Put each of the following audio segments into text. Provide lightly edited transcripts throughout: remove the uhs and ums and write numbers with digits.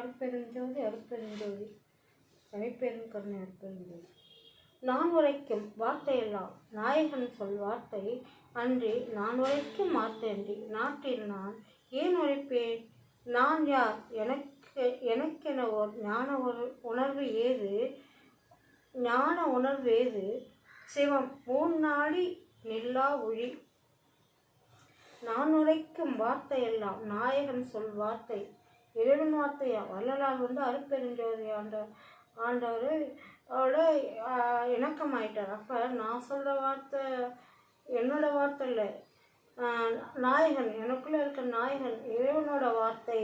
அருட்பெருஞ்சோதி அருட்பெருஞ்சோதி தனிப்பெரும் கருணை அருட்பெருஞ்சோதி. நான் உரைக்கும் வார்த்தையெல்லாம் நாயகன் சொல் வார்த்தை அன்றி நான் உரைக்கும் வார்த்தையன்றி நாட்டில் நான் ஏன் உரைப்பேன்? நான் யார்? எனக்கென ஓர் ஞான உணர்வு ஏது? ஞான உணர்வு ஏது? சிவம் மூன்னாடி நில்லா ஒளி. நான் உரைக்கும் வார்த்தையெல்லாம் நாயகன் சொல் வார்த்தை, இறைவன் வார்த்தையா. வள்ளலார் அருட்பெருஞ்சோதி ஆண்டவர் அவரோட இணக்கமாயிட்டார். அப்போ நான் சொல்கிற வார்த்தை என்னோட வார்த்தை இல்லை, நாயகன் எனக்குள்ளே இருக்க நாயகன் இறைவனோட வார்த்தை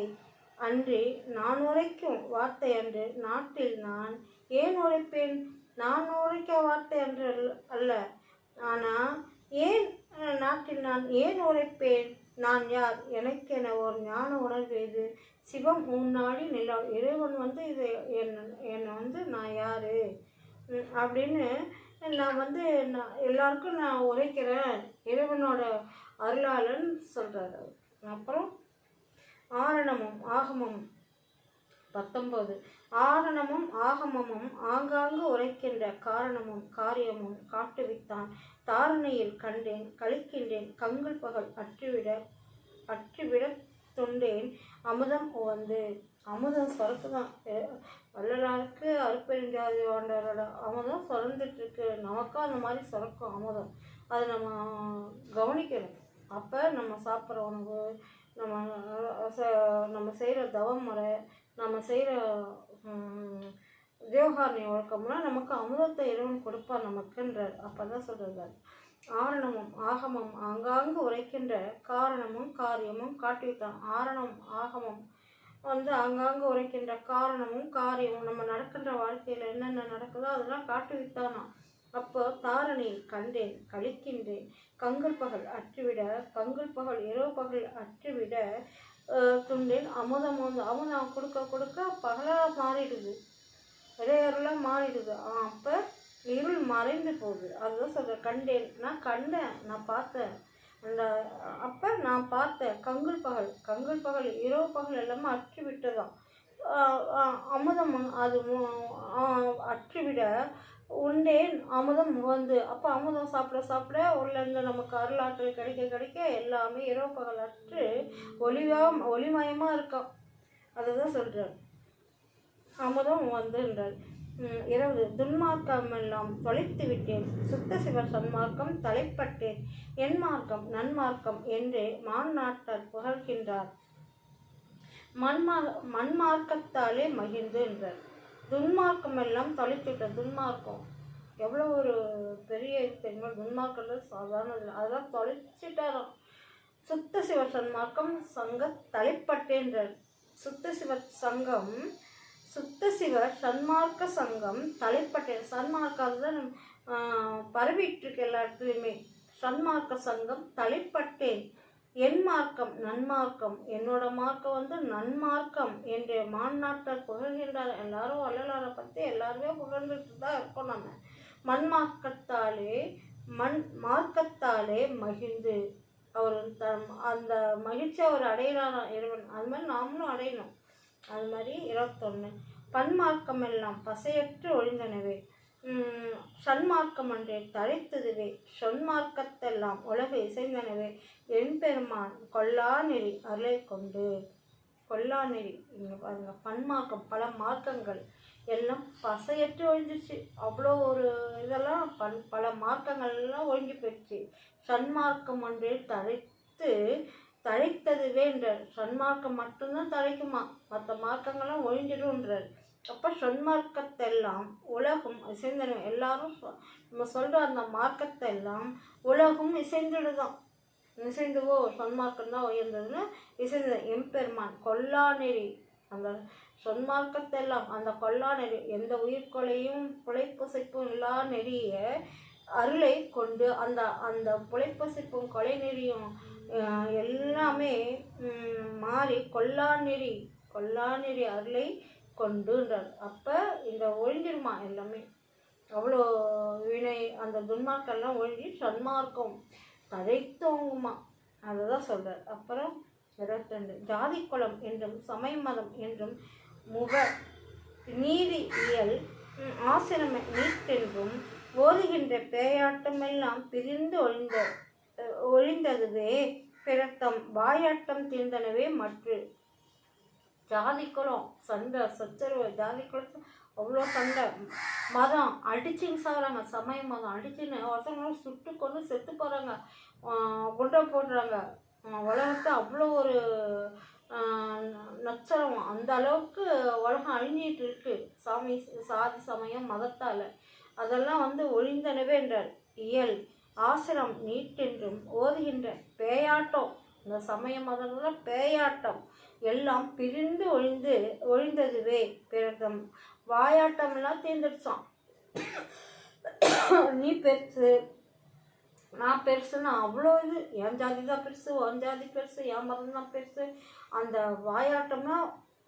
அன்றி நான் உரைக்கும் வார்த்தை அன்று நாட்டில் நான் ஏன் உரைப்பேன்? நான் உரைக்க வார்த்தை அன்று அல்ல, ஆனால் ஏன் நாட்டில் நான் ஏன் உரைப்பேன்? நான் யார்? எனக்கென ஒரு ஞான உணர்வு இது? சிவம் முன்னாடி நிலா. இறைவன் இது என்னை நான் யார் அப்படின்னு நான் எல்லாருக்கும் நான் உரைக்கிறேன், இறைவனோட அருளாளன் சொல்கிறார். அப்புறம் ஆரணமும் ஆகமமும் 19. ஆரணமும் ஆகமமும் ஆங்காங்கு உரைக்கின்ற காரணமும் காரியமும் காட்டுவித்தான். தாரணையில் கண்டேன் கழிக்கின்றேன் கங்குல் பகல் அற்றுவிட தொண்டேன் அமுதம் உவந்து. அமுதம் சுரக்குதான். வள்ளலாருக்கு அருட்பெருஞ்சோதி ஆண்டவரோட அமுதம் சுரந்துட்டுருக்கு. நமக்கும் அந்த மாதிரி சுரக்கும் அமுதம். அதை நம்ம கவனிக்கணும். அப்போ நம்ம சாப்பிட்ற உணவு, நம்ம செய்கிற தவம் முறை, நம்ம செய்கிற தேவகாரணி ஒழுக்கம்லாம் நமக்கு அமுதத்தை இறைவன் கொடுப்பார் நமக்குன்றார். அப்போ தான் சொல்கிறார். ஆரணமும் ஆகமும் ஆங்காங்கு உரைக்கின்ற காரணமும் காரியமும் காட்டிவித்தான். ஆரணம் ஆகமம் ஆங்காங்கு உரைக்கின்ற காரணமும் காரியமும் நம்ம நடக்கின்ற வாழ்க்கையில் என்னென்ன நடக்குதோ அதெல்லாம் காட்டுவித்தானா. அப்போ தாரணையில் கண்டேன் கழிக்கின்றேன் கங்குல் பகல் அற்றுவிட, கங்குல் பகல் இரவு பகல் அற்றுவிட துண்டேன் அமுதம் அமுதம் கொடுக்க கொடுக்க பகலாக மாறிடுது, இடையரெல்லாம் மாறிடுது. அப்போ இருள் மறைந்து போகுது. அதுதான் சொல்கிறேன். கண்டேன், நான் கண்டேன், நான் பார்த்தேன். அப்போ நான் பார்த்தேன் கங்குல் பகல் இரவு பகல் எல்லாமே அற்று விட்டதான். அமுதம் அது அற்றுவிட உண்டேன் அமுதம் அப்போ அமுதம் சாப்பிட சாப்பிட உள்ளேருந்து நமக்கு அருளாற்றல் கிடைக்க கிடைக்க எல்லாமே இரவு பகல் அற்று ஒளிமயமாக இருக்கும். அதை தான் சொல்கிறார். அமுதம் என்றார். இரவு துன்மார்க்கம் எல்லாம் தொலைத்து விட்டேன், சுத்த சிவ சன்மார்க்கம் தலைப்பட்டேன், என் மார்க்கம் நன்மார்க்கம் என்றே மாநாட்டார் புகழ்கின்றார். மண்மார்க்கத்தாலே மகிழ்ந்து என்றார். துன்மார்க்கம் எல்லாம் தொலைத்துவிட்ட. துன்மார்க்கம் எவ்வளோ ஒரு பெரிய தெரியுமா? துன்மார்க்கம் சாதாரண அதெல்லாம் தொலைச்சிட்டாராம். சுத்த சிவ சன்மார்க்கம் சங்க தலைப்பட்டேன்றார். சுத்த சிவ சன்மார்க்க சங்கம் தலைப்பட்டேன். சன்மார்க்கம் தான் பரவிட்டுருக்கு எல்லா இடத்துலையுமே. சன்மார்க்க சங்கம் தலைப்பட்டேன், என் மார்க்கம் நன்மார்க்கம், என்னோட மார்க்கம் நன்மார்க்கம் என்று மாநாட்டார் புகழ்கின்றார். எல்லாரும் வள்ளலாரை பற்றி எல்லாருமே புகழ்ந்துட்டு தான் இருக்கோம். நம்ம மார்க்கத்தாலே மகிழ்ந்து அவர் அந்த மகிழ்ச்சி அவர் அடையிறாராம் இறைவன். அது மாதிரி நாமளும் அடையணும். அது மாதிரி 21. பன்மார்க்கம் எல்லாம் பசையற்று ஒழிந்தனவே, சன்மார்க்கம் அன்றே தழைத்ததுவே, சொன்மார்க்கத்தெல்லாம் உலக இசைந்தனவே, என் பெருமான் கொல்லாநெறி அருளை கொண்டு. கொல்லாநெறி இங்கே பாருங்க. பன்மார்க்கம் பல மார்க்கங்கள் எல்லாம் பசையற்று ஒழிஞ்சிச்சு. அவ்வளோ ஒரு இதெல்லாம் பல மார்க்கங்கள்லாம் ஒழிஞ்சு போயிடுச்சு. சன்மார்க்கம் ஒன்றே தழைத்ததுவே என்றார். சன்மார்க்கம் மட்டும்தான் தழைக்குமா, மற்ற மார்க்கங்கள்லாம் ஒழிஞ்சிடும்ன்றார். அப்போ சொன்மார்க்கத்தெல்லாம் உலகம் இசைந்தன. எல்லாரும் நம்ம சொல்கிற அந்த மார்க்கத்தெல்லாம் உலகம் இசைந்துடுதான். இசைந்துவோ சொன்மார்க்கம் தான் உயர்ந்ததுன்னு இசைந்தது. எம்பெருமான் கொல்லாநெறி, அந்த சொன்மார்க்கத்தெல்லாம் அந்த கொல்லாநெறி, எந்த உயிர்கொலையும் புழைப்புசைப்பும் இல்லா நெறிய அருளை கொண்டு அந்த புழைப்புசைப்பும் கொலை நெறியும் எல்லாமே மாறி கொல்லாநெறி அருளை கொண்டுன்றார். அப்போ இந்த ஒழிஞ்சிருமா எல்லாமே. அவ்வளோ வினை அந்த துன்மார்க்கெல்லாம் ஒழிஞ்சி சன்மார்க்கம் தழைத்தோங்குமா. அதை தான் சொல்கிறார். அப்புறம் 22. ஜாதி குலம் என்றும் சமய மதம் என்றும் முக நீதி இயல் ஆசிரம நீட்டென்றும் ஓதுகின்ற பேயாட்டமெல்லாம் பிரிந்து ஒழிந்ததுவே பிறத்தம் வாயாட்டம் தீர்ந்தனவே மற்ற ஜாதிக்குளம் சண்டை சச்சரவு ஜாதிக்குளம் அவ்வளோ சண்டை மதம் அடிச்சுன்னு சாகுறாங்க. சமய மதம் அடிச்சுன்னு ஒருத்தவங்களும் சுட்டு கொண்டு செத்து போகிறாங்க, குண்டை போடுறாங்க. உலகத்தை அவ்வளோ ஒரு நச்சரம், அந்த அளவுக்கு உலகம் அழிஞ்சிட்டு இருக்கு சாதி சமயம் மதத்தால். அதெல்லாம் ஒழிந்தனவே என்றார். இயல் ஆசிரம் நீட்டென்றும் ஓதுகின்ற பேயாட்டம், இந்த சமய மதங்களில் பேயாட்டம் எல்லாம் பிரிந்து ஒழிந்ததுவே பிறந்தம் வாயாட்டமெல்லாம் தீர்ந்துடுச்சான். நீ பெருசு நான் பெருசுன்னா அவ்வளோ இது, என் ஜாதி தான் பெருசு, உன் ஜாதி பெருசு, என் மதம் தான் பெருசு, அந்த வாயாட்டம்னா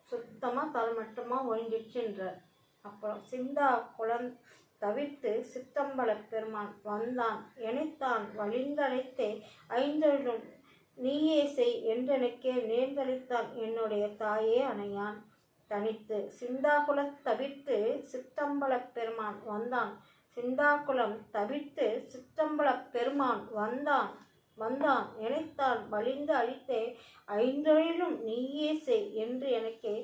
சுத்தமாக தலைமட்டமாக ஒழிஞ்சிடுச்சுன்றார். அப்புறம் சிந்தா குளம் தவிர்த்து சித்தம்பல பெருமான் வந்தான் எனைத்தான் வழிந்தழைத்தே ஐந்தொழும் நீயே செய் என்றெனக்கே நேர்ந்தளித்தான் என்னுடைய தாயே அணையான் தனித்து. சிந்தாகுலம் தவிர்த்து சித்தம்பல பெருமான் வந்தான், சிந்தாகுலம் தவிர்த்து சித்தம்பல பெருமான் வந்தான் எனைத்தான் வழிந்து அளித்தே ஐந்தொழிலும் நீயே செய் என்று எனக்கே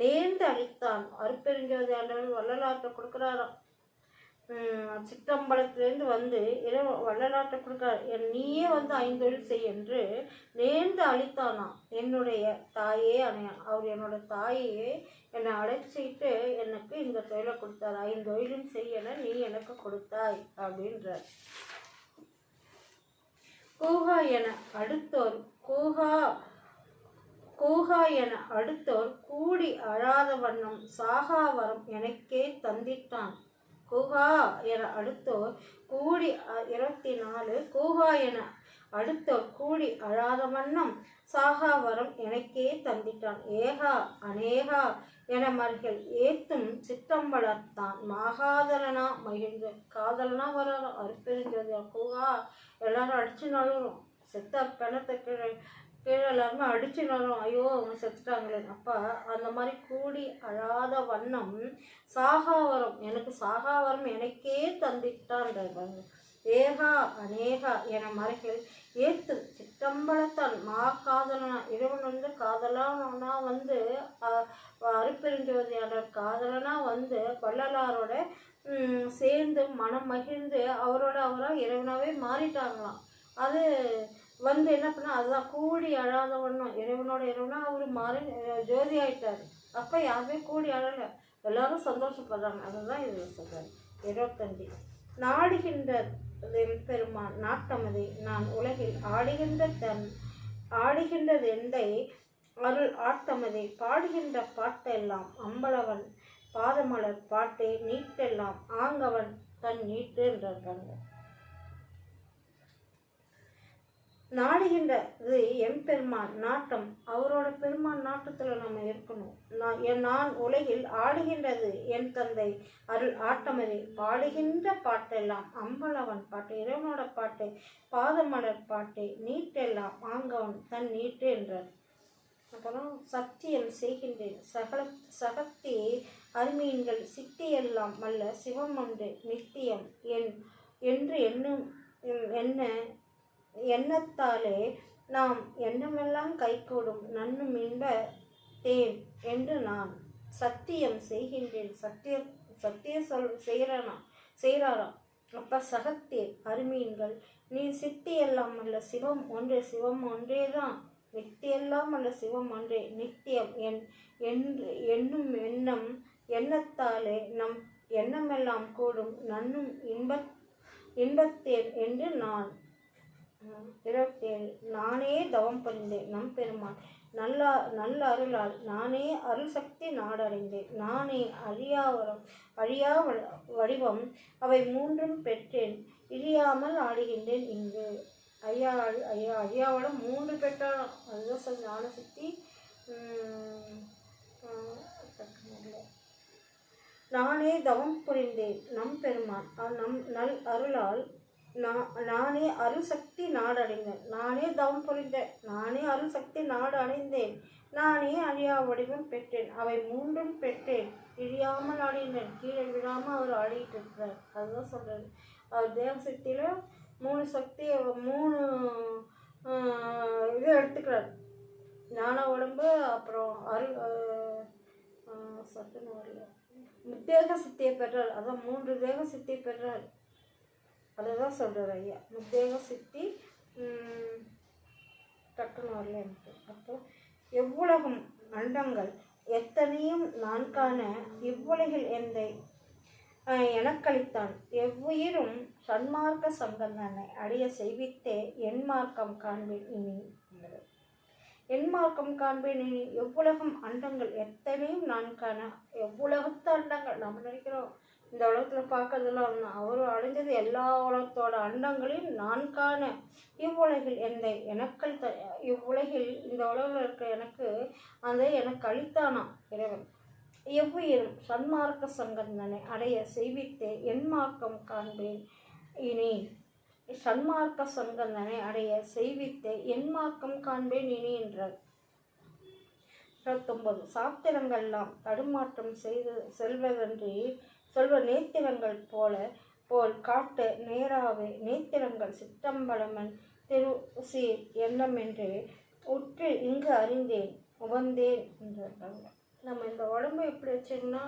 நேர்ந்து அளித்தான். அருப்பெருஞ்சோதி ஆண்டவர் வள்ளலாற்றை கொடுக்குறாராம். சிற்றம்பலத்திலேருந்து இரவு வள்ளலாற்றை கொடுக்குறார். நீயே ஐந்தொழில் செய் என்று நேர்ந்து அளித்தானா என்னுடைய தாயே அணையான். அவர் என்னோட தாயே என்னை அழைச்சிட்டு எனக்கு இந்த தொழிலை கொடுத்தார். ஐந்தொழிலும் செய்யன நீ எனக்கு கொடுத்தாய் அப்படின்றார். கூகா என அடுத்தோர் கூடி அழாத வண்ணம் சாகாவரம் எனக்கே தந்திட்டான். கூகா என அடுத்தோர் கூடி 24 கூகா என அடுத்தோர் கூடி அழாத வண்ணம் சாகாவரம் எனக்கே தந்திட்டான். ஏகா அநேகா என மர்கள் ஏத்தும் சிற்றம்பலத்தான் மாகாதலனா மகிழ்ந்து காதலனா வர அருப்பெருஞ்சோதி. கூகா எல்லாரும் அடிச்சு நழுவும், செத்த பிணத்தை கீழே எல்லாருமே அடிச்சு நழுவும், ஐயோ அவங்க செத்துட்டாங்களே. அப்பா அந்த மாதிரி கூடி அழாத வண்ணம் சாகாவரம் எனக்கு சாகாவரம் எனக்கே தந்திட்டான்றாங்க. ஏகா அநேகா என மறைகள் ஏத்து சிற்றம்பலத்தான் மா காதலனா இறைவன் காதலனா அருப்பெருஞ்சோதியாளர் காதலனா வள்ளலாரோட சேர்ந்து மனம் மகிழ்ந்து அவராக இறைவனாவே மாறிட்டாங்களாம். அது என்ன பண்ணால் அதுதான் கூடி அழாத வண்ணம் இறைவனா அவர் மாறி ஜோதி ஆயிட்டார். அப்போ யாருமே கூடி அழலை, எல்லாரும் சந்தோஷப்படுறாங்க. அதுதான் இதில் சொல்கிறார். 25 நாடுகின்ற பெருமான் நாட்டமதை நான் உலகில் ஆடுகின்றது எந்தை அருள் ஆட்டமதை பாடுகின்ற பாட்டெல்லாம் அம்பலவன் பாதமலர் பாட்டே நீட்டெல்லாம் ஆங்கவன் தன் நீட்டு என்றாங்க. நாடுகின்றது எம்பெருமான் நாட்டம், அவரோட பெருமான் நாட்டத்தில் நம்ம இருக்கணும். நான் உலகில் ஆடுகின்றது என் தந்தை அருள் ஆட்டமதை பாடுகின்ற பாட்டெல்லாம் அம்பலவன் பாட்டு இறைவனோட பாட்டு பாதமலர் பாட்டு நீட்டெல்லாம் ஆங்கவன் தன் நீட்டு என்றார். அப்புறம் சத்தியம் செய்கின்றேன் சகத்தி அருமீன்கள் சித்தியெல்லாம் அல்ல சிவம் ஒன்று நித்தியம் என்று எண்ணத்தாலே நாம் எண்ணமெல்லாம் கைகூடும் நன்னும் இன்ப தேன் என்று நான் சத்தியம் செய்கின்றேன். செய்கிறாராம். அப்போ சகத்தே அருமீன்கள் நீ சித்தியெல்லாம் அல்ல சிவம் ஒன்றே தான் நித்தியெல்லாம் அல்ல சிவம் ஒன்றே நித்தியம் என்னும் எண்ணத்தாலே நம் எண்ணமெல்லாம் கூடும் நன்னும் இன்பத்தேன் என்று நான். 27 நானே தவம் புரிந்தேன் நம் பெருமான் நல்ல அருளால் நானே அருள் சக்தி நாடடைந்தேன். நானே அழியா வடிவம் அவை மூன்றும் பெற்றேன் இழியாமல் ஆடுகின்றேன் இங்கு. ஐயாவோட 3 பெற்றாலும் அதுதான் சொல் ஞான சக்தி. நானே தவம் புரிந்தேன் நம் பெருமான் நல் அருளால் நானே அருள் சக்தி நாடு அடைந்தேன். நானே தவம் புரிந்தேன். நானே அருள் சக்தி நாடு அடைந்தேன். நானே அழியா வடிவம் பெற்றேன். அவை மூன்றும் பெற்றேன். இழியாமல் அடைந்தேன். கீழே விழாமல் அவர் ஆடிட்டு இருக்கிறார். அதுதான் சொல்கிறார். அவர் தேவசக்தியில் 3 சக்தியை 3 இதை எடுத்துக்கிறார். ஞான உடம்பு, அப்புறம் சட்டுன்னு வரல, முத்தேக சித்தியை பெற்றார். அதான் 3 தேக சித்தியை பெற்றார். அதை தான் சொல்கிறார் ஐயா. முத்தேக சித்தி டக்குன்னு வரல எனக்கு. அப்போ எவ்வுலகம் அண்டங்கள் எத்தனையும் நான் காண இவ்வுலகில் எந்தை எனக்களித்தான். எவ்வுயிரும் சன்மார்க்க சங்கந்தனை அடைய செய்வித்தே என் மார்க்கம் காண்பேன் இனி. என் மார்க்கம் காண்பேன் இனி. எவ்வுலகம் அண்டங்கள் எத்தனையும் நான் காண. எவ்வுலகத்து அண்டங்கள் நம்ம நினைக்கிறோம் இந்த உலகத்தில் பார்க்கறதெல்லாம் அவர் அடைஞ்சது எல்லா உலகத்தோட அண்டங்களையும் நான் காண இவ்வுலகில் எந்த எனக்கள் இவ்வுலகில் இந்த உலகில் இருக்க எனக்கு அந்த எனக்கு அளித்தானா இறைவன். எவ்வுயிரும் சன்மார்க்க சங்கந்தனை அடைய செய்வித்தே என் மார்க்கம் காண்பேன் இனி. சன்மார்க்க சங்கந்தனை அடைய செய்வித்தே என் மார்க்கம் காண்பேன் இனி என்றார். 29 சாத்திரங்கள்லாம் தடுமாற்றம் செய்து செல்வதன்றி சொல்வ நேத்திரங்கள் போல் காட்டு நேராவே நேத்திரங்கள் சிற்றம்பலமன் திரு சீர் எண்ணமென்று உற்று இங்கு அறிந்தேன் உவந்தேன் என்றாங்க. நம்ம இந்த உடம்பு எப்படி வச்சோம்னா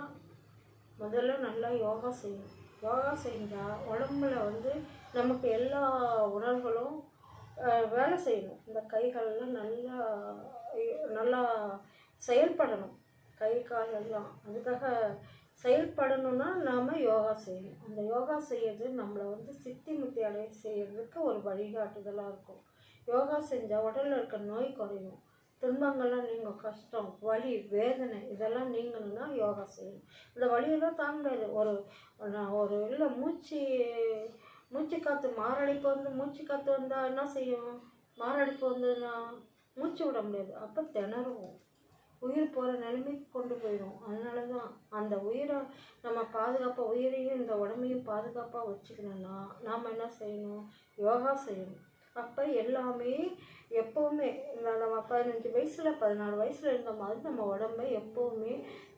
முதல்ல நல்லா யோகா செய்யணும். யோகா செஞ்சால் உடம்புல நமக்கு எல்லா உணர்வுகளும் வேலை செய்யணும். இந்த கைகளெல்லாம் நல்லா நல்லா செயல்படணும். கை காலெல்லாம் அதுக்காக செயல்படணும்னா நாம் யோகா செய்யணும். அந்த யோகா செய்யறது நம்மளை சித்தி முத்தி அடைய செய்யறதுக்கு ஒரு வழிகாட்டுதலாக இருக்கும். யோகா செஞ்சால் உடலில் இருக்க நோய் குறையும், துன்பங்கள்லாம் நீங்கள், கஷ்டம் வலி வேதனை இதெல்லாம் நீங்கணும்னா யோகா செய்யணும். இந்த வலியெல்லாம் தாங்க முடியாது. ஒரு இல்லை மூச்சு காற்று மாரடைப்பு மூச்சு காற்று வந்தால் என்ன செய்யும்? மாரடைப்பு வந்ததுன்னா மூச்சு விட முடியாது. அப்போ திணறுவோம், உயிர் போகிற நிலைமைக்கு கொண்டு போயிடும். அதனால தான் அந்த உயிரை நம்ம பாதுகாப்பாக, உயிரையும் இந்த உடம்பையும் பாதுகாப்பாக வச்சுக்கணுன்னா நாம் என்ன செய்யணும்? யோகா செய்யணும். அப்போ எல்லாமே எப்போவுமே நம்ம 15 வயசில் 14 வயசில் இருந்த மாதிரி நம்ம உடம்பை எப்போவுமே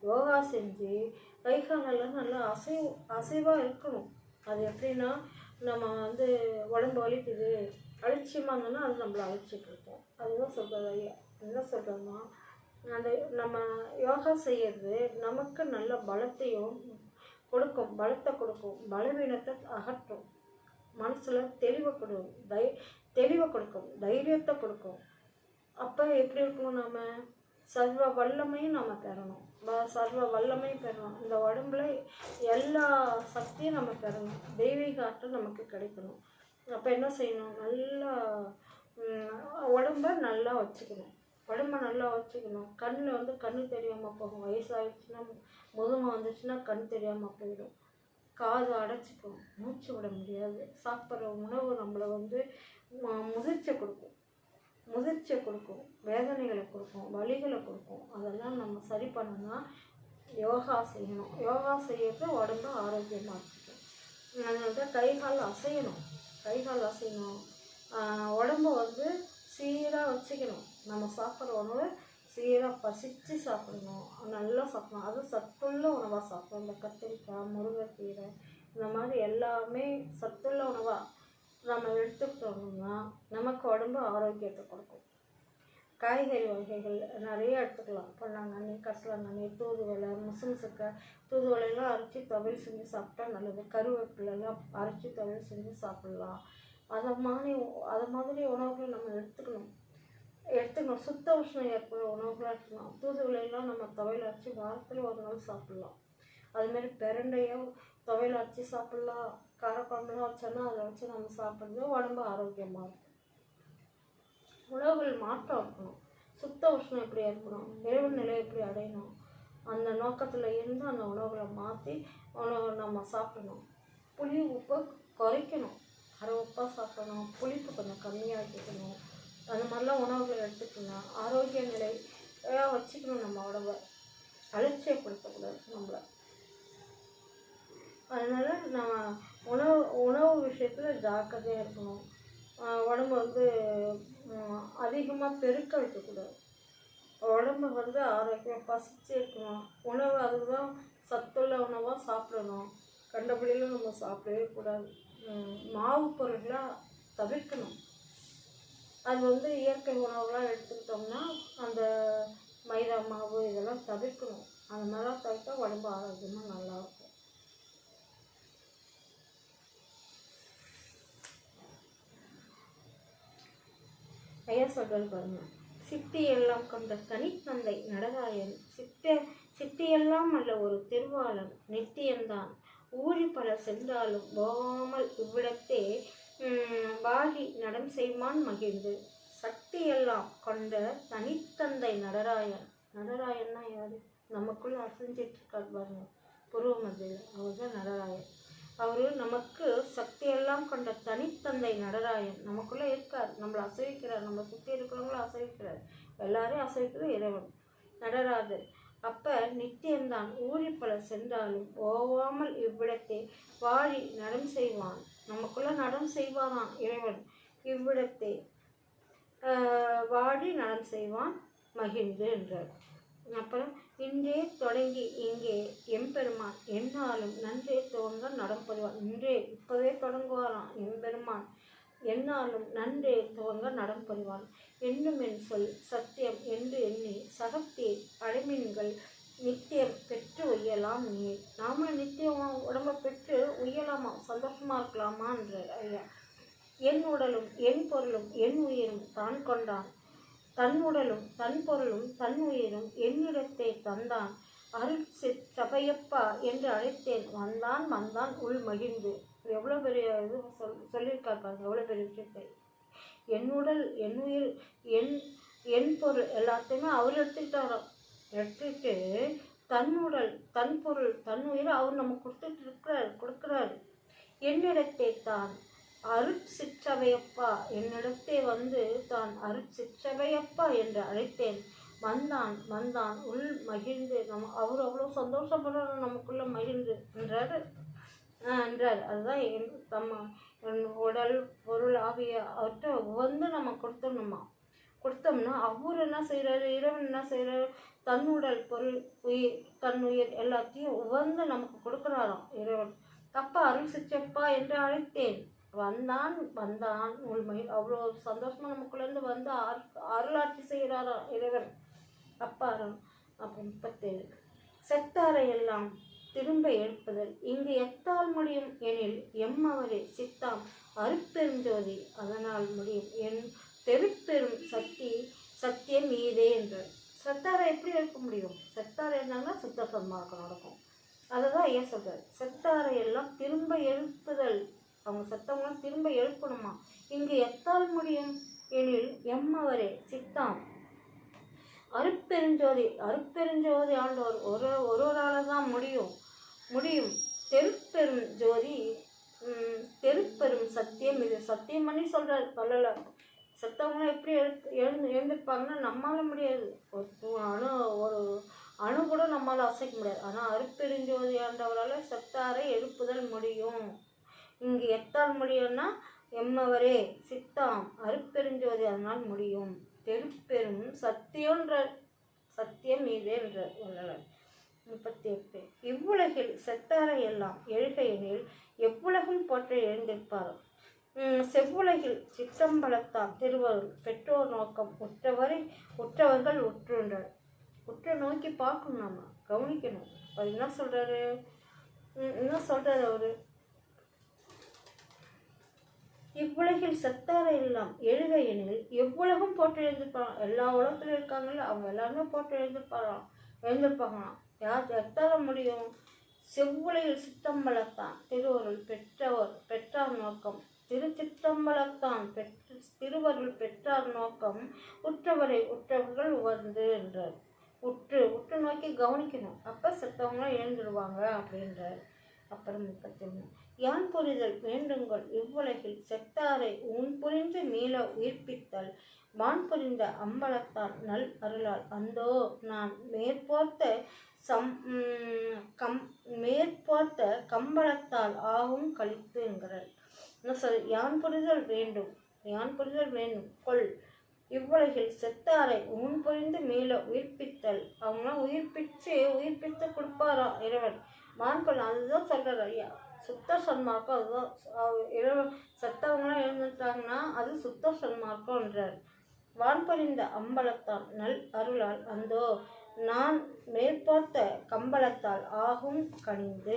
யோகா செஞ்சு கை காலெல்லாம் நல்லா அசைவாக இருக்கணும். அது எப்படின்னா நம்ம உடம்பு வலிக்குது அலட்சியமாக இருந்தோன்னா அது நம்மளை அழிச்சிட்டு இருக்கோம். அதுதான் சொல்கிறது ஐயா. என்ன சொல்கிறோன்னா அந்த நம்ம யோகா செய்யறது நமக்கு நல்ல பலத்தையும் கொடுக்கும், பலத்தை கொடுக்கும், பலவீனத்தை அகற்றும், மனசில் தெளிவை கொடுக்கும், தைரியத்தை கொடுக்கும். அப்போ எப்படி இருக்கணும்? நாம் சர்வ வல்லமையும் நம்ம பெறணும். சர்வ வல்லமையும் பெறணும். இந்த உடம்புல எல்லா சக்தியும் நம்ம பெறணும். தெய்வீக ஆற்றல் நமக்கு கிடைக்கணும். அப்போ என்ன செய்யணும்? நல்லா உடம்பை நல்லா வச்சுக்கணும். உடம்பை நல்லா வச்சுக்கணும். கண்ணில் கண்ணு தெரியாமல் போகும். வயசாகிடுச்சுன்னா முதுமை வந்துச்சுன்னா கண் தெரியாமல் போயிடும். காது அடைச்சிக்கும், மூச்சு விட முடியாது. சாப்பிட்ற உணவு நம்மளை முதிர்ச்சியை கொடுக்கும், வேதனைகளை கொடுக்கும், வலிகளை கொடுக்கும். அதெல்லாம் நம்ம சரி பண்ணணும்னா யோகா செய்யணும். யோகா செய்யறது உடம்பு ஆரோக்கியமாக வச்சுக்கும். அதனால தான் கைகால் அசையணும். உடம்பு சீராக வச்சுக்கணும். நம்ம சாப்பிட்ற உணவு சீராக பசித்து சாப்பிடணும், நல்லா சாப்பிடணும். அதுவும் சத்துள்ள உணவாக சாப்பிடணும். இந்த கத்திரிக்காய், முருங்கைக்கீரை இந்த மாதிரி எல்லாமே சத்துள்ள உணவாக நம்ம எடுத்துக்கிட்டோம்னா நமக்கு உடம்பு ஆரோக்கியத்தை கொடுக்கும். காய்கறி வகைகள் நிறைய எடுத்துக்கலாம். பொன்னாங்கண்ணி, கசலாங்கண்ணி, தூதுவளை, முசுமுசுக்கை, தூதுவளையெல்லாம் அரைச்சி துவையல் செஞ்சு சாப்பிட்டா நல்லது. கருவேப்பிலெல்லாம் அரைச்சி துவையல் செஞ்சு சாப்பிட்லாம். அதை மாதிரி உணவுகளை நம்ம எடுத்துக்கணும். சுத்த உஷ்ணம் ஏற்படுற உணவுகளாக எடுத்துக்கணும். தூதுவளையெல்லாம் நம்ம துவையல் அரைச்சி வாரத்தில் ஒரு நாள் சாப்பிட்லாம். அதுமாரி பிரண்டையோ துவையல் அரைச்சி சாப்பிட்லாம். காரக்குழம்புலாம் வச்சோன்னா அதை வச்சு நம்ம சாப்பிட்றது உடம்பு ஆரோக்கியமாக இருக்கும். உணவுகள் மாற்றம் இருக்கணும். சுத்த உஷ்ணம் எப்படி ஏற்படும், இறைவு நிலை எப்படி அடையணும், அந்த நோக்கத்தில் இருந்து அந்த உணவுகளை மாற்றி நம்ம சாப்பிடணும். புளி உப்பை குறைக்கணும், அரை உப்பாக சாப்பிடணும். புளிப்பு கொஞ்சம் கம்மியாக்கிக்கணும். அந்த மாதிரிலாம் உணவுகள் எடுத்துக்கணும். ஆரோக்கிய நிலையாக வச்சுக்கணும். நம்ம உடம்பை அலட்சியப்படுத்தக்கூடாது. நம்மளை அதனால் நம்ம உணவு விஷயத்தில் ஜாக்கிரதையாக இருக்கணும். உடம்பு வந்து அதிகமாக பெருக்க வைக்கக்கூடாது. உடம்பு வந்து ஆரோக்கியம் பசிச்சு இருக்கணும். உணவு அதுதான் சத்துள்ள உணவாக சாப்பிடணும். கண்டபடியெல்லாம் நம்ம சாப்பிடவே கூடாது. மாவு பொருள்லாம் தவிர்க்கணும். அது வந்து இயற்கை உணவுலாம் எடுத்துக்கிட்டோம்னா அந்த மைதா மாவு இதெல்லாம் தவிர்க்கணும். அந்த மாதிரிலாம் தவிர்த்தா உடம்பு ஆரோக்கியமாக நல்லாயிருக்கும். ஐயா சொல்கிறது பாருங்க. சித்தியெல்லாம் கொண்ட தனித்தந்தை நடராயன் சித்தியெல்லாம் அல்ல ஒரு திருவாளன் நித்தியந்தான் ஊழி பல சென்றாலும் போகாமல் இவ்விடத்தே வாகி நடம் செய்வான் மகிழ்ந்து. சக்தியெல்லாம் கொண்ட தனித்தந்தை நடராயன். நடராயன்னா யாரு? நமக்குள்ள அசைஞ்சிட்டு இருக்காரு பாருங்க புருவ மத்தியில், அவர் தான் நடராயன். அவர் நமக்கு சக்தியெல்லாம் கொண்ட தனித்தந்தை நடராயன் நமக்குள்ளே இருக்கார். நம்மளை அசைவிக்கிறார். நம்ம சுற்றி இருக்கிறவங்கள அசைவிக்கிறார். எல்லாரையும் அசைவிக்கிற இறைவன் நடராஜர். அப்போ நித்தியம்தான் ஊழி பல சென்றாலும் ஓவாமல் இவ்விடத்தை வாழி நடம் செய்வான். நமக்குள்ளே நடம் செய்வானான் இறைவன். இவ்விடத்தை வாழி நடம் செய்வான் மகிழ்ந்து என்றார். அப்புறம் இன்றே தொடங்கி இங்கே எம்பெருமான் எந்நாளும் நன்றே துவங்க நடம் புரிவான். இன்றே இப்போவே தொடங்குவாராம் எம்பெருமான். எந்நாளும் நன்றே துவங்க நடம் புரிவான். என்னும் என் சொல் சத்தியம் என்று எண்ணி சகத்தே அடைமீன்கள் நித்தியம் பெற்று உய்யலாம் நீர். நாமளும் நித்தியம் உடம்பை பெற்று உய்யலாமா, சந்தோஷமா இருக்கலாமா என்றார் ஐயா. என் உடலும் என் பொருளும் என் உயிரும் தான் கொண்டான். தன் உடலும் தன் பொருளும் தன் உயிரும் என்னிடத்தை தந்தான். அருள் சபையப்பா என்று அழைத்தேன் வந்தான் வந்தான் உள் மகிழ்ந்து. எவ்வளோ பெரிய இது சொல்லியிருக்காரு பாருங்க, எவ்வளோ பெரிய விஷயத்தை. என் உடல் என் உயிர் என் பொருள் எல்லாத்தையுமே அவர் எடுத்துக்கிட்டாராம். எடுத்துக்கிட்டு தன் உடல் தன் பொருள் தன் உயிரை அவர் நம்ம கொடுக்குறாரு. என்னிடத்தை தான் அருட்சிற்றவையப்பா என்னிடத்தே வந்து தான் அருட்சிற்றவையப்பா என்று அழைத்தேன் வந்தான் வந்தான் உள் மகிழ்ந்து. அவர் அவ்வளோ சந்தோஷப்படுறாரு நமக்குள்ள மகிழ்ந்து என்றார். அதுதான் என் உடல் பொருள் ஆகிய அவர்கிட்ட வந்து நம்ம கொடுத்தோம்னா அவர் என்ன செய்கிறாரு, இறைவன் என்ன செய்கிறாரு, தன் உடல் பொருள் உயிர் தன் உயிர் எல்லாத்தையும் உவந்து நமக்கு கொடுக்குறாராம் இறைவன். தப்பா அருள் சிற்றப்பா என்று அழைத்தேன் வந்தான் வந்தான் உள்மை. அவ்வளோ சந்தோஷமாக நமக்குள்ளேருந்து வந்து அருளாட்சி செய்கிறாராம் இறைவன் அப்பாரம். அப்புறம் 37 செத்தாரை எல்லாம் திரும்ப எழுப்புதல் இங்கு எத்தால் முடியும் எனில் எம்மவரே சித்தாம் அருப்பெருஞ்சோதி அதனால் முடியும் என் பெருப்பெரும் சத்தியம் மீதே என்றார். செத்தாரை எப்படி எழுப்ப முடியும்? செத்தாரை என்னன்னா சுத்த சன்மார்க்கம் நடக்கும். அதை தான் ஐயா சொல்கிறார். செத்தாரை எல்லாம் திரும்ப எழுப்புதல், அவங்க செத்தவங்களும் திரும்ப எழுப்பணுமா. இங்கு எத்தால் முடியும் எனில் எம்மவரே சித்தாம் அருப்பெருஞ்சோதி ஆண்டவர் ஒருவரால் தான் முடியும். தெருப்பெரும் ஜோதி தெருப்பெரும் சத்தியம் இது. சத்தியம் பண்ணி சொல்கிறார். சொல்லலை செத்தவங்களும் எப்படி எழுந்திருப்பாங்கன்னா நம்மளால முடியாது. ஒரு அணு கூட நம்மளால் அசைக்க முடியாது. ஆனால் அருப்பெருஞ்சோதி ஆண்டவரால் செத்தாரை எழுப்புதல் முடியும். இங்கு எத்தால் முடியும்னா எம்மவரே சித்தாம் அருப்பெருஞ்சோதி அதனால் முடியும். தெருப்பெரும் சத்தியன்ற சத்தியம் மீதே என்ற வள்ளலார். 38 இவ்வுலகில் செத்தாரை எல்லாம் எழுகையெனில் எவ்வுலகும் போற்ற எழுந்திருப்பார். செவ்வுலகில் சிற்றம்பலத்தாம் திருவருள் பெற்றோர் நோக்கம் உற்றவர்கள் உற்றுன்றார். உற்று நோக்கி பார்க்கணும், நம்ம கவனிக்கணும். அது என்ன சொல்றாரு அவரு, இவ்வுலகில் செத்தாரை எல்லாம் எழுகையெனில் எவ்வுலகம் போட்டு எழுந்திருப்பாராம். எல்லா உலகத்துல இருக்காங்கல்ல அவங்க எல்லாருமே போட்டு எழுந்திருப்பாங்களாம். யார் எத்தால முடியும்? செவ்வுலகில் சிற்றம்பலத்தான் திருவருள் பெற்றார் நோக்கம் திருச்சிற்றம்பலத்தான் திருவருள் பெற்றார் நோக்கம் உற்றவர்கள் உவர்ந்து என்றார். உற்று நோக்கி கவனிக்கணும். அப்போ செத்தவங்களாம் எழுந்துடுவாங்க அப்படின்றார். அப்புறம் 31 யான் புரிதல் வேண்டுங்கள் இவ்வுலகில் செத்தாரை ஊன் புரிந்து மீள உயிர்ப்பித்தல் வான் புரிந்த அம்பலத்தான் நல் அருளால் அந்தோ நான் மேற்போர்த்த கம்பளத்தால் ஆகும் கழித்து என்கிறார். என்ன சொல்? யான் புரிதல் வேண்டும், யான் புரிதல் வேண்டும் கொள் இவ்வுலகில் செத்தாரை ஊன் புரிந்து மீள உயிர்ப்பித்தல். அவங்களாம் உயிர்ப்பித்து கொடுப்பாரா இறைவன். வான்புரி அதுதான் சொல்கிறார் ஐயா. சுத்த சன்மார்க்கம் அதுதான். இறைவன் செத்தவங்களாம் எழுந்துட்டாங்கன்னா அது சுத்த சன்மார்க்கம்ன்றார். வான்பறிந்த அம்பலத்தான் நல் அருளால் அந்தோ நான் மேற்போர்த்த கம்பளத்தால் ஆகும் கழித்து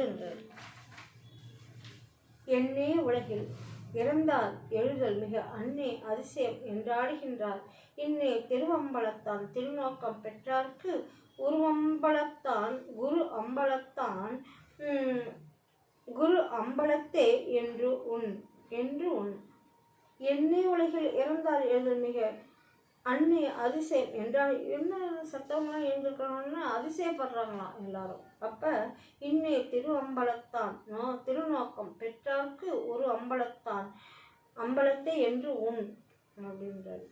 என்றார். என்னே உலகில் இறந்தார் எழுதல் மிக அன்னே அதிசயம் என்றாடுகின்றார். இன்னே திருவம்பலத்தான் திருநோக்கம் பெற்றார்க்கு உருவம்பலத்தான் குரு அம்பலத்தே என்று உன் என்னே உலகில் இறந்தார் எழுதல் மிக அன்னே அதிசயம் என்றால் என்ன சத்தவங்களாம் எழுந்திருக்கணும்னு அதிசயப்படுறாங்களாம் எல்லாரும். அப்போ இன்னே திருவம்பலத்தான் திருநோக்கம் பெற்றார்க்கு ஒரு அம்பலத்தை என்று உன் அப்படின்றார்.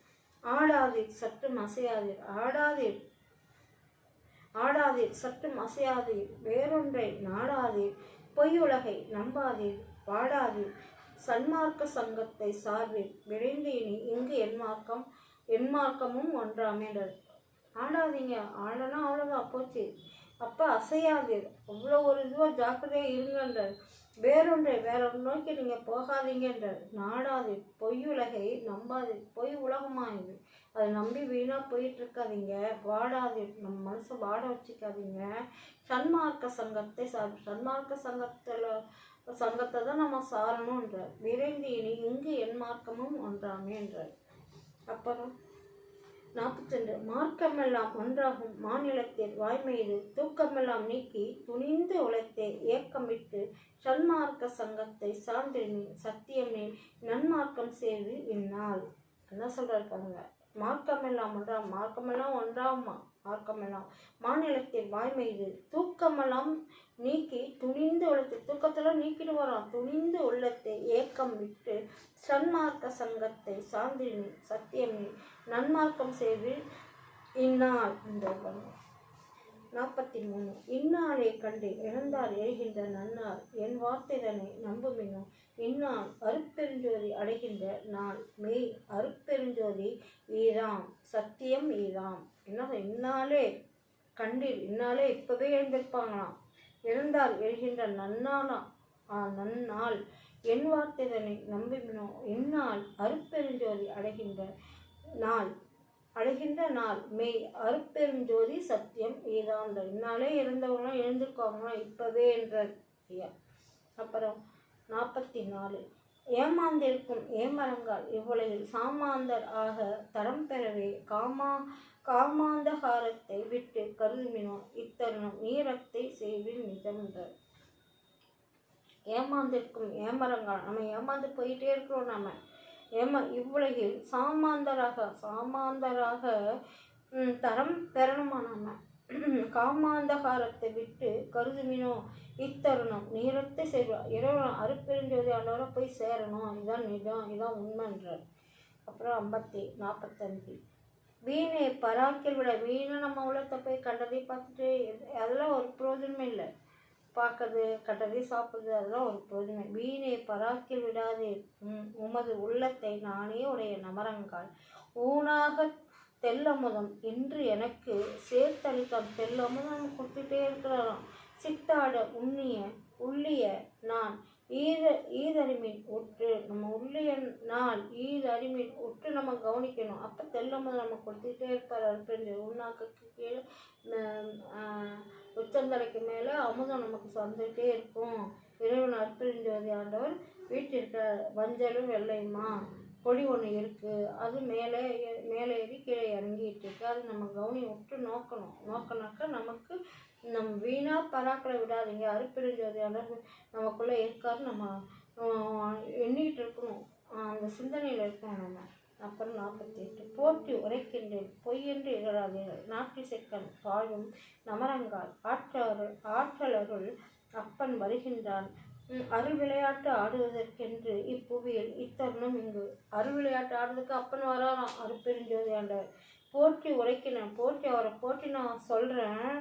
ஆடாதீர் சற்றும் அசையாதீர், ஆடாதீர் சற்றும் அசையாதீர், வேறொன்றை நாடாதீர், பொய் உலகை நம்பாதீர், வாடாதீர், சன்மார்க்க சங்கத்தை சார்பீர், விரைந்து இனி இங்கு என்மார்க்கமும் ஒன்றாமேன்றார். ஆடாதீங்க, ஆடனா அவ்வளோதான் போச்சு. அப்போ அசையாதீர், அவ்வளோ ஒரு இதுவாக ஜாக்கிரதையாக இருங்கன்றார். வேறொன்றை நோக்கி நீங்கள் போகாதீங்கன்றார். நாடாதீர், பொய் உலகை நம்பாதீர், பொய் உலகமாக இது, அதை நம்பி வீணாக போயிட்டு இருக்காதீங்க. வாடாதீர், நம்ம மனசை வாட வச்சுக்காதீங்க. சன்மார்க்க சங்கத்தை சன்மார்க்க சங்கத்தை தான் நம்ம சாரணுன்றார். விரைந்து இனி இங்கு என்மார்க்கமும் ஒன்றாமேன்றார். அப்புறம் 42 மார்க்கமெல்லாம் ஒன்றாகும் மாநிலத்தில் வாய்மையிது தூக்கமெல்லாம் நீக்கி துணிந்து உழைத்தே ஏக்கமிட்டு சன்மார்க்க சங்கத்தை சார்ந்திருந்தேன் சத்தியமே நன்மார்க்கம் சேர்வு இந்நாள். என்ன சொல்றாரு பாருங்க. மார்க்கமெல்லாம் ஒன்றாகுமா மார்க்கமெல்லாம் மாநிலத்தில் வாய்மையிது தூக்கமெல்லாம் நீக்கி துணிந்து உள்ளத்தை தூக்கத்தெல்லாம் நீக்கிட்டு வரோம். துணிந்து உள்ளத்தை ஏக்கம் விட்டு சன்மார்க்க சங்கத்தை சார்ந்தினி சத்தியமே நன்மார்க்கம் செய்து இந்நாள். 43 இந்நாளை கண்டு இறந்தார் எழுகின்ற நன்னாள் என் வார்த்தைதனை நம்புமினோ இந்நாள் அருட்பெருஞ்சோதி அடைகின்ற நாள் மெய் அருட்பெருஞ்சோதி ஈராம் சத்தியம் ஈராம். என்ன இந்நாளே கண்டீர், இந்நாளே இப்பவே எழுந்திருப்பாங்களாம். இறந்தார் எழுகின்ற நன்னாள் என் வார்த்தைதனை நம்புமினோ இந்நாள் அருட்பெருஞ்சோதி அடைகின்ற நாள் மெய் அருட்பெருஞ்சோதி சத்தியம் ஈரான். இந்நாளே இறந்தவங்களாம் எழுந்திருக்காங்களாம் இப்பவே என்றார் ஐயா. அப்புறம் 44 ஏமாந்திருக்கும் ஏமரங்கால் இவ்வுலகில் சாமாந்தர் ஆக தரம் பெறவே காமாந்தகாரத்தை விட்டு கருதுமினோ இத்தருணம் நீரத்தை செய்வில் நிஜமென்றார். ஏமாந்திருக்கும் ஏமரங்கால், நம்ம ஏமாந்து போயிட்டே இருக்கிறோம். நம்ம இவ்வுலகில் சாமாந்தராக தரம் பெறணுமா நம்ம காமாந்தகாரத்தை விட்டு கருதுமினோ இத்தருணம் நீரத்தை செய்வார். இறைவன் அருட்பெருஞ்சோதி ஆண்டவரை போய் சேரணும். இதுதான் நிஜம், இதுதான் உண்மைன்றார். அப்புறம் 45 வீணை பராக்கில் விட வீணை நம்ம உள்ளத்தை போய் கண்டதை பார்த்துட்டு அதெல்லாம் ஒரு பிரயோஜனமே இல்லை. பார்க்கறது கண்டதை சாப்பிட்றது அதெல்லாம் ஒரு பிரயோஜனம். வீணை பராக்கில் விடாதே உமது உள்ளத்தை நானே உடைய நமரங்கால் ஊனாக தெல்லமுதம் இன்று எனக்கு சேர்த்தளித்தான். தெல்லமுதம் கொடுத்துட்டே இருக்கிறாராம். சித்தாட உள்ளிய நான் ஈதறிமீன் உற்று நம்ம உள்ளிய நாள் ஈதறிமீன் உற்று நம்ம கவனிக்கணும். அப்போ தெல்லமுதம் நம்ம கொடுத்துட்டே இருப்பார். அருட்பெருஞ்சோதி உண்ணாக்கு கீழே உச்சந்தலைக்கு மேலே அமுதம் நமக்கு வந்துகிட்டே இருக்கும். இறைவன் அருட்பெருஞ்சோதி ஆண்டவர் வீட்டிற்கு வஞ்சலும் வெள்ளையுமா கொடி ஒன்று இருக்குது. அது மேலே ஏறி கீழே இறங்கிட்டு இருக்கு. அது நம்ம கவனி விட்டு நோக்கினாக்கா நமக்கு நம்ம வீணாக பராக்களை விடாதீங்க. அருட்பெருஞ்சோதி ஆண்டவர் நமக்குள்ளே இருக்காரு. நம்ம எண்ணிக்கிட்டு இருக்கணும், அந்த சிந்தனையில் இருக்கணும் நம்ம. அப்புறம் 48 போற்றி உரைக்கின்றேன் பொய்யென்று இகழாதீர்கள் நாட்டிசைக்கண் பாழும் நமரங்கால் ஆற்றலருள் அப்பன் வருகின்றான். அருள் விளையாட்டு ஆடுவதற்கென்று இப்புவியில் இத்தருணம் இங்கு. அருள் விளையாட்டு ஆடுறதுக்கு அப்பன் வராராம் அருட்பெருஞ்சோதி ஆண்டவர். போற்றி உரைக்கினேன், போற்றி அவரை போற்றி நான் சொல்கிறேன்.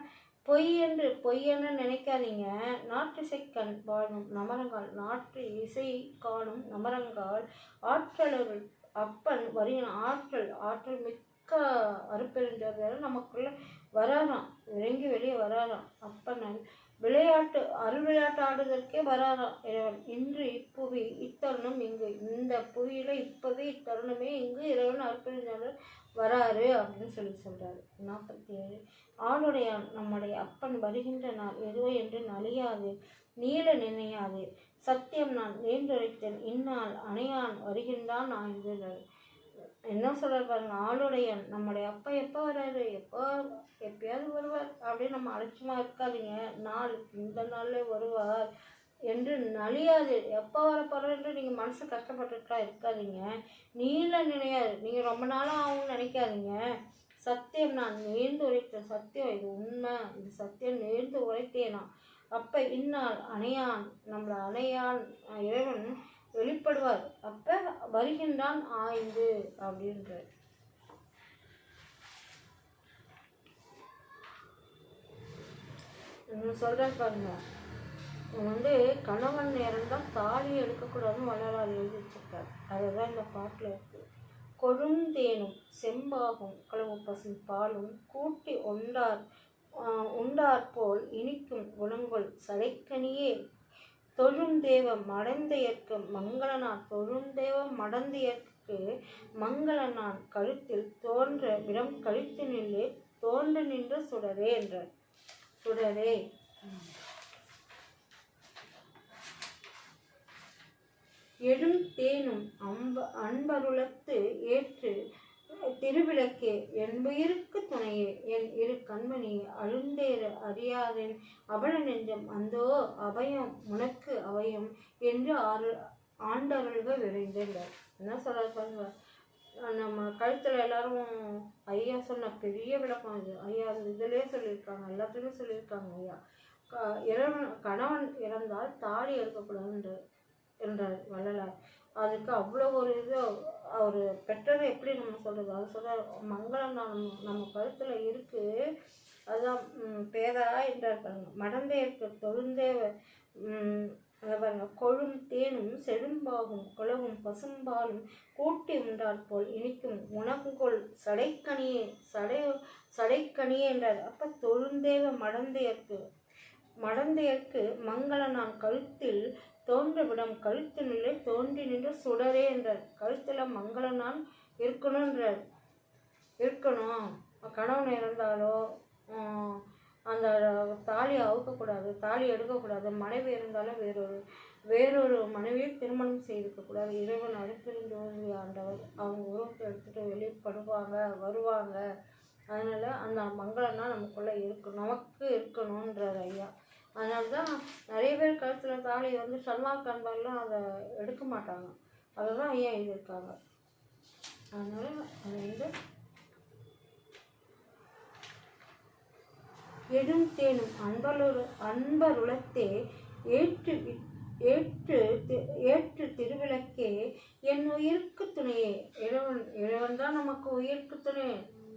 பொய்யென்று நினைக்காதீங்க. நாற்றிசை கண் வாழும் நமரங்கால், நாட்டு இசை காணும் நமரங்கால் ஆற்றலருள் அப்பன் வருகிற ஆற்றல் மிக்க அருட்பெருஞ்சோதியார் நமக்குள்ள வராராம். இறங்கி வெளியே வராராம். அப்பன் அருள் விளையாட்டு ஆடுவதற்கே வராராம் இறைவன். இன்று இப்புவி இத்தருணம் இங்கு. இந்த புவியில இப்பவே இத்தருணமே இங்கு இறைவன் அருட்பெருஞ்சோதியார் வராரு அப்படின்னு சொல்றாரு. 47. ஆளுடையான் நம்முடைய அப்பன் வருகின்ற நாள் எதுவோ என்று நலியாது நீள நினையாது. சத்தியம் நான் நேர்ந்துரைத்தேன் இந்நாள் அணையான் வருகின்றான் ஆய்ந்துள்ளார். என்ன சொல்றாரு பாருங்க. ஆளுடையான் நம்முடைய அப்பா எப்போ வர்றாரு, எப்பயாவது வருவார் அப்படின்னு நம்ம அலட்சியமா இருக்காதீங்க. இந்த நாள்ல வருவார் என்று நலியாது. எப்போ வர போறேன்னு நீங்கள் மனசு கஷ்டப்பட்டுட்டா இருக்காதீங்க. நீள நினையாது. நீங்கள் ரொம்ப நாளாக ஆகும்னு நினைக்காதீங்க. சத்தியம் நான் நேர்ந்து உரைத்தேன். சத்தியம் இது உண்மை. இது சத்தியம் நேர்ந்து உரைத்தேனா. அப்போ இந்நாள் அணையான் நம்மளை அணையான் இறைவன் வெளிப்படுவார். அப்போ வருகின்றான் ஆய்ந்து அப்படின்ற சொல்கிறேன் பாருங்க. கணவன் இறந்தால் தாலி எடுக்கக்கூடாதுன்னு வள்ளலார் எழுதி வச்சிருக்காரு. அதுதான் இந்த பாட்டில் இருக்குது. கொழுந்தேனும் செம்பாகும் களவு பசும் பாலும் கூட்டி உண்டார் போல் இனிக்கும் குணங்கள் சடைக்கனியே தொழுந்தேவ மடந்தையற்கு மங்களனான். தொழுந்தேவ மடந்தையற்கு மங்களனான் கழுத்தில் தோன்ற விடம் கழித்து நின்று தோன்ற நின்ற சுடரே என்றார். சுடரே எழும் தேனும் அன்பருளத்து ஏற்று திருவிளக்கே என்புயிருக்கு துணையே என் இரு கண்மணியே அழுந்தேற அறியாதேன் அவள நெஞ்சம் அந்தோ அபயம் உனக்கு அபயம் என்று ஆண்டருள்க விரைந்தார். என்ன சொல்றாரு? நம்ம கழுத்தில் எல்லாரும் ஐயா சொன்ன பெரிய விளக்கம் இது. ஐயா இதிலே சொல்லியிருக்காங்க, எல்லாத்துலேயுமே சொல்லியிருக்காங்க. ஐயா கணவன் இறந்தால் தாலி எடுக்கக்கூடாது என்றார் வள்ளலார். அதுக்கு அவ்வளோ ஒரு இது அவர் பெற்றதை எப்படி நம்ம சொல்கிறது? அது சொல்ற மங்களம் நம்ம கழுத்தில் இருக்குது. அதுதான் பேதா என்றார் பாருங்க. மடந்தையற்கு தொழுந்தேவ அதை பாருங்க. கொழும் தேனும் செழும்பாகும் குளவும் பசும்பாலும் கூட்டி உண்டார் போல் இனிக்கும் உணவுகொள் சடைக்கனியே என்றார். அப்போ தொழுந்தேவ மடந்தையற்கு மங்கள நான் கழுத்தில் தோன்றவிடம் கழுத்து நிலை தோன்றி நின்று சுடரே என்றார். கழுத்தில் மங்களனான் இருக்கணும். கணவன் இறந்தாலோ அந்த தாலி அவுக்கக்கூடாது, தாலி எடுக்கக்கூடாது. மனைவி இருந்தாலும் வேறொரு மனைவியை திருமணம் செய்திருக்கக்கூடாது. இறைவன் அருட்பெருஞ்சோதி ஆண்டவர் அவங்க உருவத்தை எடுத்துகிட்டு வெளிப்படுவாங்க, வருவாங்க. அதனால் அந்த மங்களம்னா நமக்குள்ளே நமக்கு இருக்கணுன்றார் ஐயா. அதனால தான் நிறைய பேர் கழுத்தில் தாலி சல்மான் கான்பார்லாம் அதை எடுக்க மாட்டாங்க. அதை தான் ஐயா எழுதியிருக்காங்க. அதனால் அது எடும் தேனும் அன்பருளத்தே ஏற்று திருவிளக்கே என் உயிருக்கு துணையே. இறைவன் தான் நமக்கு உயிருக்கு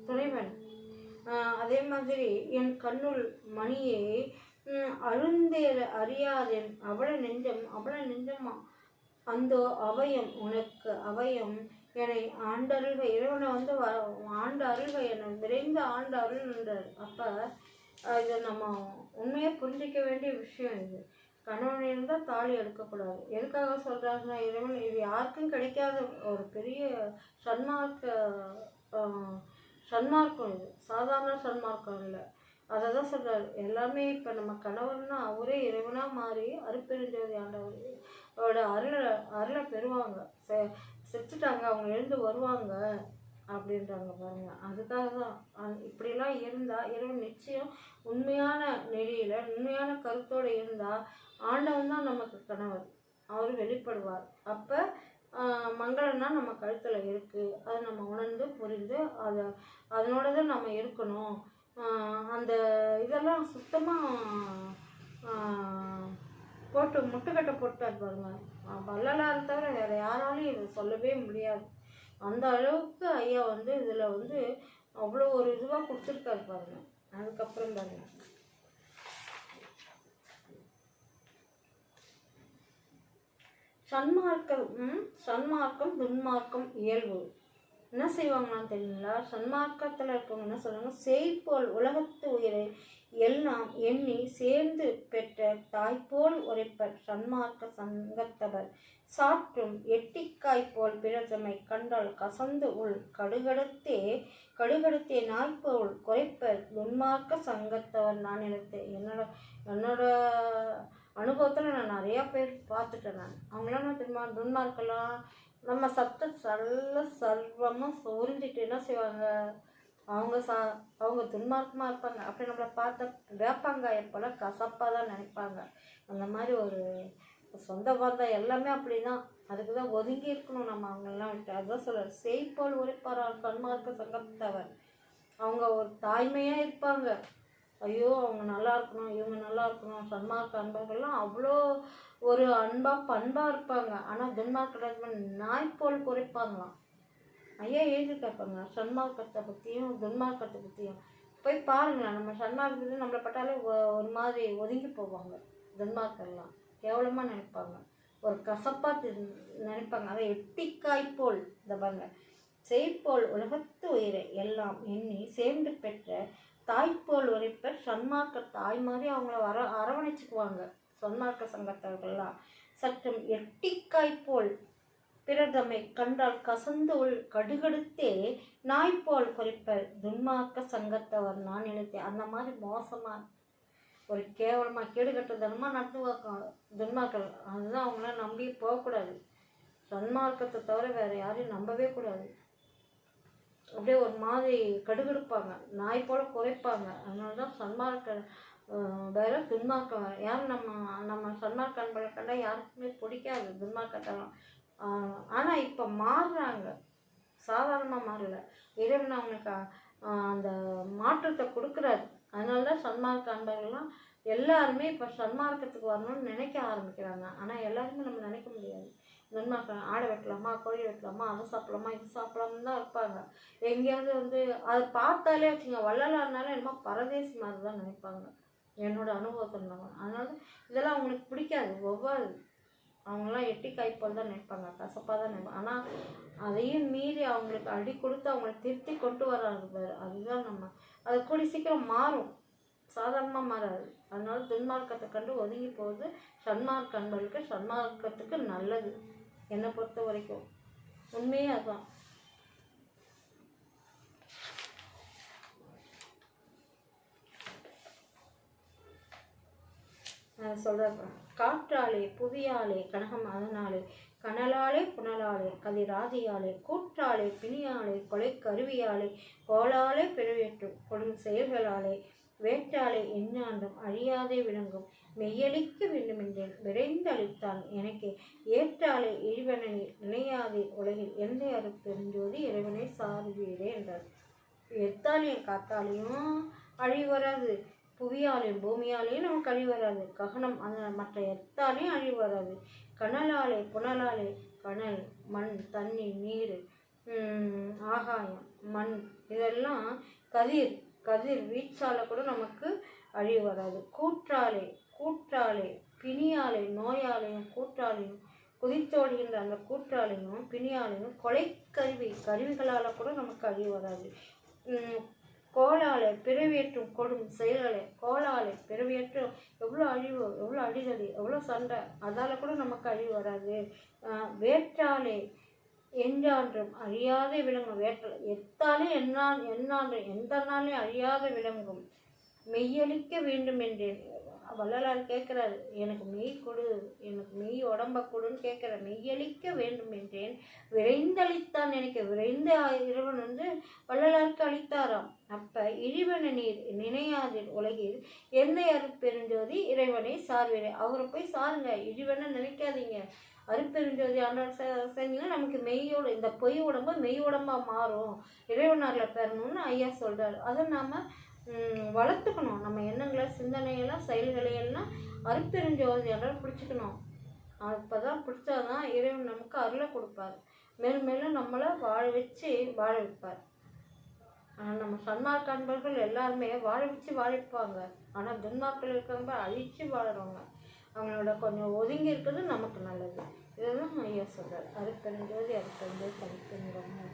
துணைவன். அதே மாதிரி என் கண்ணுள் மணியே அழுந்தேற அறியாதேன் அவள நெஞ்சம்மா அந்தோ அபயம் உனக்கு அபயம் என்னை ஆண்டருள்க. இறைவனை ஆண்டு அருள்க, என்னை விரைந்து ஆண்டு அருள்ன்றார். அப்போ இதை நம்ம உண்மையாக புரிஞ்சிக்க வேண்டிய விஷயம் இது. கணவன் இருந்தால் தாலி எடுக்கக்கூடாது. எதுக்காக சொல்கிறாங்கன்னா, இறைவன் இது யாருக்கும் கிடைக்காத ஒரு பெரிய சன்மார்க்கம். இது சாதாரண சன்மார்க்கம் இல்லை. அதை தான் சொல்கிறார். எல்லாமே இப்போ நம்ம கணவன்னா அவரே இறைவனாக மாறி அருட்பெருஞ்சோதி ஆண்டவரோட அருளை பெறுவாங்க. செத்துட்டாங்க, அவங்க எழுந்து வருவாங்க அப்படின்றாங்க பாருங்க. அதுக்காக தான் இப்படிலாம் இருந்தால் இறைவன் நிச்சயம் உண்மையான நெறியில் உண்மையான கருத்தோடு இருந்தால் ஆண்டவன் தான் நமக்கு கணவர். அவர் வெளிப்படுவார். அப்போ மங்களம்னா நம்ம கழுத்தில் இருக்குது. அதை நம்ம உணர்ந்து புரிந்து அதனோட தான் நம்ம இருக்கணும். அந்த இதெல்லாம் சுத்தமாக போட்டு முட்டுக்கட்டை போட்டார் பாருங்க. வள்ளலார் தவிர வேறு யாராலையும் இது சொல்லவே முடியாது. அந்த அளவுக்கு ஐயா வந்து இதில் வந்து அவ்வளோ ஒரு இதுவாக கொடுத்துருக்காரு பாருங்க. அதுக்கப்புறம் பாருங்க, சன்மார்க்கம் துன்மார்க்கம் இயல்பு. என்ன செய்வாங்களான்னு தெரியுங்களா? சன்மார்க்கத்தில் இருக்கவங்க என்ன சொல்லுவாங்க, செய்போல் உலகத்து உயிரை எல்லாம் எண்ணி சேர்ந்து பெற்ற தாய்போல் உரைப்பர் சன்மார்க்க சங்கத்தவர் சாற்றும் எட்டிக்காய் போல் பிறதமை கண்டால் கசந்து உள் கடுகடுத்தே நாய்போல் குறைப்பர் துன்மார்க்க சங்கத்தவர். நான் என்னோட அனுபவத்தில் நான் நிறையா பேர் பார்த்துட்டேன். அவங்களாம் நான் திரும்ப துன்மார்க்கெல்லாம் நம்ம சர்வமாக உறிஞ்சிட்டு என்ன செய்வாங்க, அவங்க துன்மார்க்கமாக இருப்பாங்க. அப்படி நம்மளை பார்த்த வேப்பாங்க எப்போல்லாம் கசப்பாக தான் நினைப்பாங்க. அந்த மாதிரி ஒரு சொந்த பந்தம் எல்லாமே அப்படி தான். அதுக்கு தான் ஒதுங்கி இருக்கணும் நம்ம அவங்களெல்லாம் விட்டு. அதுதான் சொல்கிறார், செய்போல் உரைப்பாரால் சன்மார்க்க சங்கத்தவர். அவங்க ஒரு தாய்மையாக இருப்பாங்க. ஐயோ அவங்க நல்லா இருக்கணும், இவங்க நல்லா இருக்கணும். சன்மார்க்க அன்பர்கள்லாம் அவ்வளோ ஒரு பண்பாக இருப்பாங்க. ஆனால் துன்மார்க்க நாய் போல் குறைப்பாங்களாம். ஐயா எழுதி கேட்பாங்க சன்மார்க்கத்தை பற்றியும் துன்மார்க்கத்தை பற்றியும். போய் பாருங்களேன், நம்ம சன்மார்க்கத்தை நம்மளை பட்டாலே ஒரு மாதிரி ஒதுங்கி போவாங்க. துன்மார்க்கெல்லாம் கேவலமாக நினைப்பாங்க, ஒரு கசப்பாக நினைப்பாங்க. அதை எட்டிக்காய் போல் இந்த பாருங்க, செய்போல் உலகத்து உயிரை எல்லாம் எண்ணி சேர்ந்து பெற்ற தாய்போல் உரைப்பர் சன்மார்க்க தாய் மாதிரி அவங்கள அரவணைச்சிக்குவாங்க. சன்மார்க்க சங்கத்தவர்கள்லாம் சற்றும் எட்டிக்காய் போல் பிறதமை கண்டால் கசந்து உள் கடுகடுத்தே நாய்போல் குறைப்பர் துன்மார்க்க சங்கத்தவர். நான் நினைத்தேன் அந்த மாதிரி மோசமாக ஒரு கேவலமாக கேடுகட்டுத்தனமாக நடத்துவாங்க துன்மார்க்கல். அதுதான் அவங்களாம் நம்பி போகக்கூடாது. சன்மார்க்கத்தை தவிர வேறு யாரையும் நம்பவே கூடாது. அப்படியே ஒரு மாதிரி கடுகெடுப்பாங்க, நாய் போல குறைப்பாங்க. அதனால தான் சன்மார்க்க வேற துன்மார்க்கம் வேறு. யாரும் நம்ம சன்மார்க்க அன்பலை கண்டால் யாருக்குமே பிடிக்காது துன்மார்க்கத்தெல்லாம். ஆனால் இப்போ மாறுறாங்க, சாதாரணமாக மாறல. இறைவன் அவங்களுக்கு அந்த மாற்றத்தை கொடுக்குறாரு. அதனால தான் சன்மார்க்க அன்பர்கள்லாம் எல்லாருமே இப்போ சன்மார்க்கத்துக்கு வரணும்னு நினைக்க ஆரம்பிக்கிறாங்க. ஆனால் எல்லாருமே நம்ம நினைக்க முடியாது. துன்மார்க்கம் ஆடை வெட்டலாமா, கோழி வெட்டலாமா, அதை சாப்பிடலாமா, இது சாப்பிடலாம்னு தான் இருப்பாங்க. எங்கேயாவது வந்து அதை பார்த்தாலே வச்சுங்க, வள்ளலாருனால என்னமோ பரதேசி மாதிரி தான் நினைப்பாங்க. என்னோட அனுபவத்தில் அதனால இதெல்லாம் அவங்களுக்கு பிடிக்காது, ஒவ்வாது. அவங்களாம் எட்டிக்காய் போல் தான் நினைப்பாங்க, கசப்பாக தான் நினைப்பாங்க. ஆனால் அதையும் மீறி அவங்களுக்கு அடி கொடுத்து அவங்களை திருத்தி கொண்டு வராது பாரு. அதுதான் நம்ம அது கூடி சீக்கிரம் மாறும், சாதாரணமாக மாறாது. அதனால துன்மார்க்கத்தை கண்டு ஒதுங்கி போகுது சன்மார்க்க அன்பர்களுக்கு. சன்மார்க்கத்துக்கு நல்லது என்னை பொறுத்த வரைக்கும். உண்மையே அதுதான். சொல்கிறேன், காற்றாலே புவியாலே கனகம் அதனாலே கனலாலே புனலாலே கதிராதியாலே கூற்றாலே பிணியாலே கொலை கருவியாலே கோலாலே பிறவேற்றும் கொடும் செயல்களாலே வேற்றாலே எஞ்ஞாண்டும் அழியாதே விளங்கும் மெய்யளிக்க வேண்டுமென்றேன் விரைந்தளித்தான் எனக்கு ஏற்றாலே இறைவனை நினையாதே உலகில் எந்த அறுப்பெருஞ்சோதி இறைவனை சார்வீரே என்றார். எத்தாலையும் காத்தாலையும் அழி வராது, புவியாலையும் பூமியாலையும் நமக்கு அழி வராது. ககனம் அந்த மற்ற எத்தாலையும் அழி வராது. கனலாலே புனலாலே கனல் மண் தண்ணி நீர் ஆகாயம் மண் இதெல்லாம் கதிர் வீச்சால கூட நமக்கு அழி வராது. கூற்றாலே பிணியாலே நோயாலையும் கூற்றாலையும் குதித்தோடுகின்ற அந்த கூற்றாலையும் பிணியாலையும் கருவிகளால் கூட நமக்கு அழி வராது. கோலாலே பிறவியேற்றும் கொடும் செயல்களை கோலாலே பிறவியேற்றும் எவ்வளோ அழிவு, எவ்வளோ அடிதடி, எவ்வளோ சண்டை, அதால் கூட நமக்கு அழிவு வராது. வேற்றாலே என்றான்றும் அழியாத விளங்கும். எத்தாலே என்னான்றும் எந்த நாளையும் அழியாத விளங்கும் மெய்யளிக்க வேண்டும் என்றேன். வள்ளலார் கேட்குறாரு, எனக்கு மெய் கொடு, எனக்கு மெய் உடம்ப கொடுன்னு கேட்குற. மெய்யளிக்க வேண்டும் என்றேன் விரைந்தளித்தான் எனக்கு. விரைந்த இறைவன் வந்து வள்ளலாருக்கு அளித்தாராம். அப்போ இறைவனை நீர் நினையாதில் உலகில் எந்த அருட்பெருஞ்சோதி இறைவனை சார்வீரே. அவரை போய் சாருங்க, இறைவனை நினைக்காதீங்க. அருட்பெருஞ்சோதி ஆண்டவர் செஞ்சீங்கன்னா நமக்கு மெய்யோட இந்த பொய் உடம்பு மெய் உடம்பாக மாறும், இறைவனாரில் பெறணும்னு ஐயா சொல்கிறார். அதை நாம் வளர்த்துக்கணும். நம்ம எண்ணங்களை, சிந்தனையெல்லாம், செயல்களையெல்லாம் அருட்பெருஞ்சோதியால் பிடிச்சிக்கணும். அப்போ தான் பிடிச்சாதான் இறைவன் நமக்கு அருளை கொடுப்பார். மேலும் மேலும் நம்மளை வாழ வைப்பார். ஆனால் நம்ம சன்மார்க்க அன்பர்கள் எல்லாருமே வாழ வைப்பாங்க. ஆனால் துன்மார்க்கில் இருக்கிறவங்க அழித்து வாழறவங்க. அவங்களோட கொஞ்சம் ஒதுங்கி இருக்கிறது நமக்கு நல்லது. இதுதான் ஐயா சொல்கிறார். அருட்பெருஞ்சோதி தனிப்பெருங்கருணை.